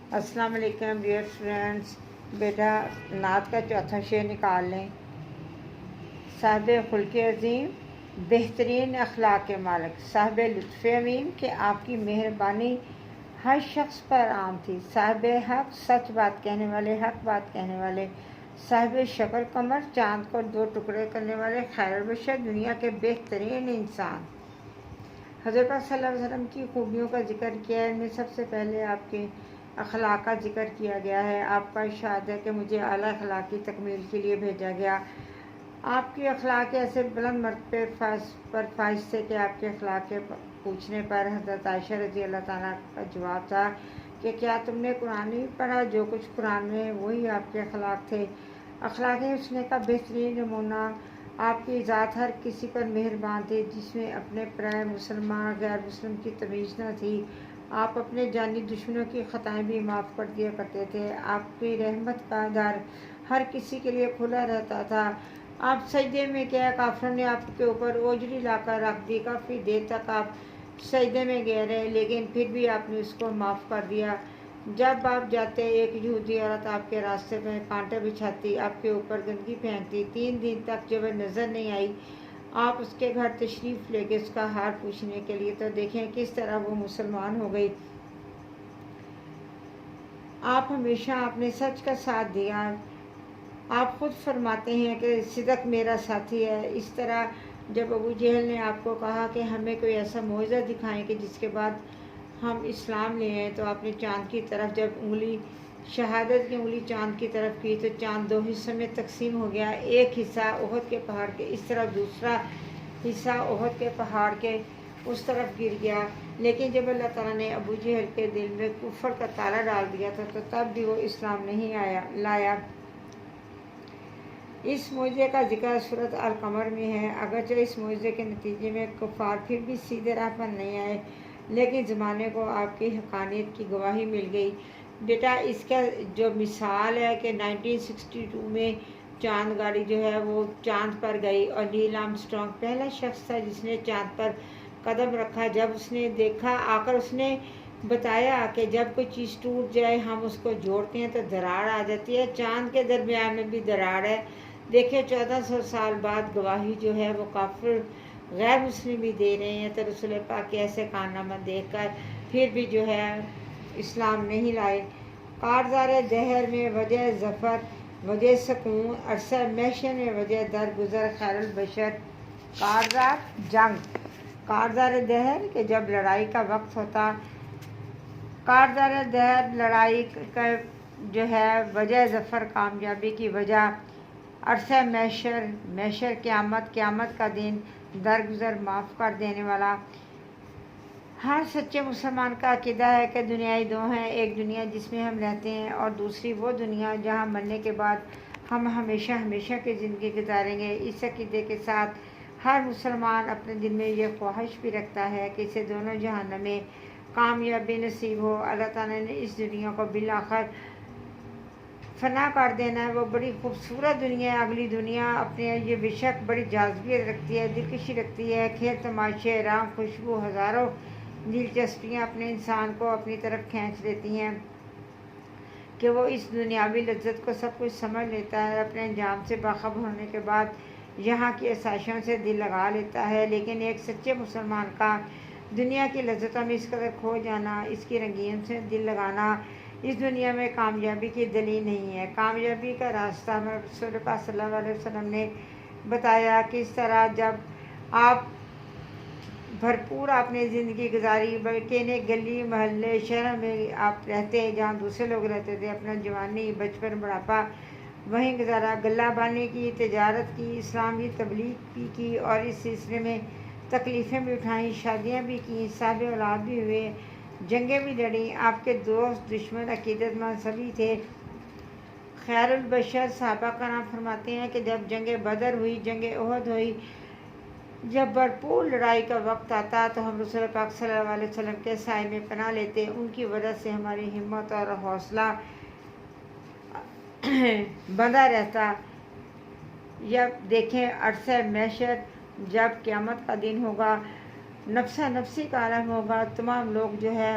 अस्सलाम वालेकुम dear friends. बेटा नात का चौथा शेर निकाल लें। साहिब खुल्क़ अज़ीम, बेहतरीन अखलाक के मालिक, साहिब लुत्फ़ अमीन कि आपकी मेहरबानी हर शख्स पर आम थी। साहिब हक, सच बात कहने वाले, हक बात कहने वाले, साहिब शक्ल कमर, चाँद को दो टुकड़े करने वाले, खैर बशर, दुनिया के बेहतरीन इंसान। हज़रत पाक सल्लल्लाहु अलैहि वसल्लम की खूबियों का जिक्र किया है। इनमें सबसे पहले आपके अखलाक का जिक्र किया गया है। आपका इरशाद है कि मुझे आला अखलाक की तकमील के लिए भेजा गया। आपके अखलाक ऐसे बुलंद मर्तबे पर फाइज थे कि आपके अखलाक के पूछने पर हज़रत आयशा रज़ी अल्लाह ताला का जवाब था कि क्या तुमने कुरान नहीं पढ़ा? जो कुछ कुरान में है वही आपके अखलाक थे। अखलाक हुस्न का बेहतरीन नमूना आपकी ज़ात हर किसी पर मेहरबान थी, जिसमें अपने पराए मुसलमान गैर मुस्लिम की तमीज़ न थी। आप अपने जानी दुश्मनों की ख़ताएँ भी माफ़ कर दिया करते थे। आपकी रहमत का दर हर किसी के लिए खुला रहता था। आप सजदे में क्या, काफिरों ने आपके ऊपर ओजरी लाकर रख दी। काफ़ी देर तक आप सजदे में गए रहे, लेकिन फिर भी आपने उसको माफ़ कर दिया। जब आप जाते, एक यहूदी औरत आपके रास्ते में कांटे बिछाती, आपके ऊपर गंदगी फेंकती। 3 दिन तक जब वह नज़र नहीं आई, आप उसके घर तशरीफ़ ले गए उसका हाल पूछने के लिए, तो देखें किस तरह वो मुसलमान हो गई। आप हमेशा आपने सच का साथ दिया। आप खुद फरमाते हैं कि सिदक मेरा साथी है। इस तरह जब अबू जहल ने आपको कहा कि हमें कोई ऐसा मौजज़ा दिखाएं कि जिसके बाद हम इस्लाम ले आए, तो आपने चाँद की तरफ जब उंगली, शहादत की उंगली चाँद की तरफ की, तो चाँद 2 हिस्सों में तकसीम हो गया। एक हिस्सा ओहद के पहाड़ के इस तरफ, दूसरा हिस्सा ओहद के पहाड़ के उस तरफ गिर गया। लेकिन जब अल्लाह ताला ने अबू जहल के दिल में कुफर का ताला डाल दिया था, तो तब भी वो इस्लाम नहीं लाया। इस मोजे का जिक्र सूरत अल कमर में है। अगरचे इस मोजे के नतीजे में कुफार फिर भी सीधे राह पर नहीं आए, लेकिन ज़माने को आपकी हक़ानियत की गवाही मिल गई। बेटा इसका जो मिसाल है कि 1962 में चाँद गाड़ी जो है वो चाँद पर गई, और नील आर्मस्ट्रांग पहला शख्स था जिसने चाँद पर कदम रखा। जब उसने देखा आकर, उसने बताया कि जब कोई चीज़ टूट जाए हम उसको जोड़ते हैं तो दरार आ जाती है। चाँद के दरमियान में भी दरार है। देखिए 1400 साल बाद गवाही जो है वो काफिर गैर मुस्लिम भी दे रहे हैं। तो रसूल पाक के ऐसे कारनामा देखकर फिर भी जो है इस्लाम नहीं लाए। कारज़ार दहर में वजह ज़फ़र, वजह सकून, अरसा महशर में वजह दरगुजर, खैरुल बशर। कारज़ार जंग, कारज़ार दहर के जब लड़ाई का वक्त होता, कारज़ार दहर लड़ाई का जो है, वजह ज़फ़र कामयाबी की वजह, अरसा महशर, महशर क़यामत, क़यामत का दिन, दरगुजर माफ़ कर देने वाला। हर सच्चे मुसलमान का अक़ीदा है कि दुनियाएं 2 हैं, एक दुनिया जिसमें हम रहते हैं और दूसरी वो दुनिया जहां मरने के बाद हम हमेशा हमेशा की ज़िंदगी गुजारेंगे। इस अक़ीदे के साथ हर मुसलमान अपने दिल में ये ख्वाहिश भी रखता है कि इसे दोनों जहान में कामयाबी नसीब हो। अल्लाह ताला ने इस दुनिया को बिलाखिर फना कर देना है। वो बड़ी खूबसूरत दुनिया है। अगली दुनिया अपने ये बेशक बड़ी जाज़बियत रखती है, दिलकशी रखती है। खेल तमाशे, राम खुशबू, हज़ारों दिलचस्पियाँ अपने इंसान को अपनी तरफ खींच लेती हैं कि वो इस दुनियावी लज्जत को सब कुछ समझ लेता है। अपने अंजाम से बाखबर होने के बाद यहाँ की आसाइशों से दिल लगा लेता है। लेकिन एक सच्चे मुसलमान का दुनिया की लज्जतों में इस कदर खो जाना, इसकी रंगीन से दिल लगाना इस दुनिया में कामयाबी की दलील नहीं है। कामयाबी का रास्ता रसूल पाक सल्लल्लाहु अलैहि वसल्लम ने बताया किस तरह जब आप भरपूर आपने ज़िंदगी गुजारी, बल्कि ने गली मोहल्ले शहर में आप रहते जहाँ दूसरे लोग रहते थे, अपना जवानी, बचपन, बुढ़ापा वहीं गुजारा। गल्ला बानी की, तिजारत की, इस्लामी तबलीग भी की और इस सिलसिले में तकलीफ़ें भी उठाईं, शादियाँ भी की, साहब औलाद भी हुए, जंगें भी लड़ी। आपके दोस्त, दुश्मन, अकीदतमंद सभी थे। खैरुल बशर सहाबा का नाम फरमाते हैं कि जब जंग बदर हुई, जंग ओहद हुई, जब भरपूर लड़ाई का वक्त आता तो हम रसूल पाक सल्लल्लाहु अलैहि वसल्लम के साए में पनाह लेते। उनकी वजह से हमारी हिम्मत और हौसला बंधा रहता। जब देखें अरसा महशर, जब क़यामत का दिन होगा, नफ्सा नफ्सी का आलम होगा, तमाम लोग जो है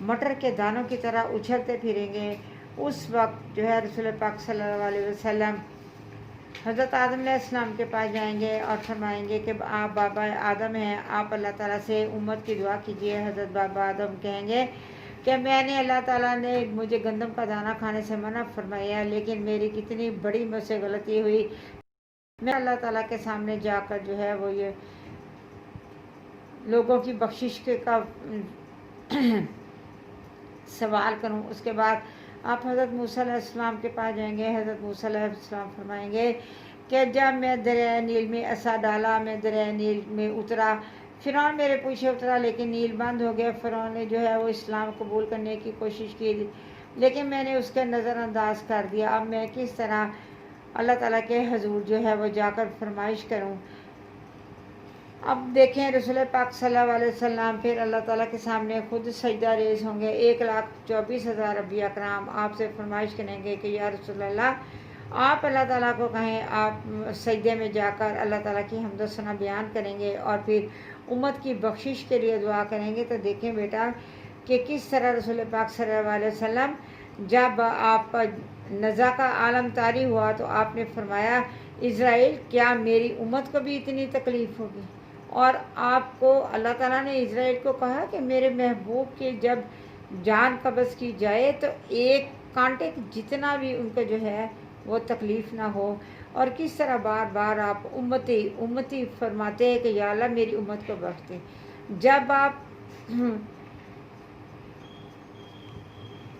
मटर के दानों की तरह उछलते फिरेंगे। उस वक्त जो है रसूल पाक सल्लल्लाहु अलैहि वसल्लम हज़रत आदम अलैहिस्सलाम के पास जाएंगे और फरमाएंगे कि आप बाबा आदम हैं, आप अल्लाह ताला से उम्मत की दुआ कीजिए। हज़रत बाबा आदम कहेंगे कि मैंने अल्लाह ताला ने मुझे गंदम का दाना खाने से मना फरमाया, लेकिन मेरी कितनी बड़ी मुझसे गलती हुई, मैं अल्लाह ताला के सामने जाकर जो है वो ये लोगों की बख्शिश के का सवाल करूं। उसके बाद आप हज़रत मूसा अलैहिस्सलाम के पास जाएंगे। हज़रत मूसा अलैहिस्सलाम फरमाएंगे कि जब मैं दरिया नील में असा डाला, मैं दरिया नील में उतरा, फ़िरौन मेरे पीछे उतरा, लेकिन नील बंद हो गया। फ़िरौन ने जो है वो इस्लाम कबूल करने की कोशिश की, लेकिन मैंने उसके नज़रअंदाज कर दिया। अब मैं किस तरह अल्लाह ताला के हजूर जो है वो जाकर फरमाइश करूं। अब देखें रसूल पाक सल्लल्लाहु अलैहि वसल्लम फिर अल्लाह ताला के सामने खुद सजदा रेज़ होंगे। 1,24,000 अम्बिया कराम आपसे फरमाइश करेंगे कि या रसूल अल्लाह, आप अल्लाह ताला को कहें, आप सजदे में जाकर अल्लाह ताला की हम्द व सना बयान करेंगे और फिर उम्मत की बख्शिश के लिए दुआ करेंगे। तो देखें बेटा कि किस तरह रसूल पाक सल्लल्लाहु अलैहि वसल्लम जब आप नज़ा का आलम तारी हुआ तो आपने फरमाया, इज़राइल क्या मेरी उम्मत को भी इतनी तकलीफ़ होगी? और आपको अल्लाह ताला ने इज़राइल को कहा कि मेरे महबूब की जब जान कब्ज़ की जाए तो एक कांटे जितना भी उनको जो है वो तकलीफ़ ना हो। और किस तरह बार बार आप उम्मती उम्मती फरमाते हैं कि या अल्लाह मेरी उम्मत को बख्श दे। जब आप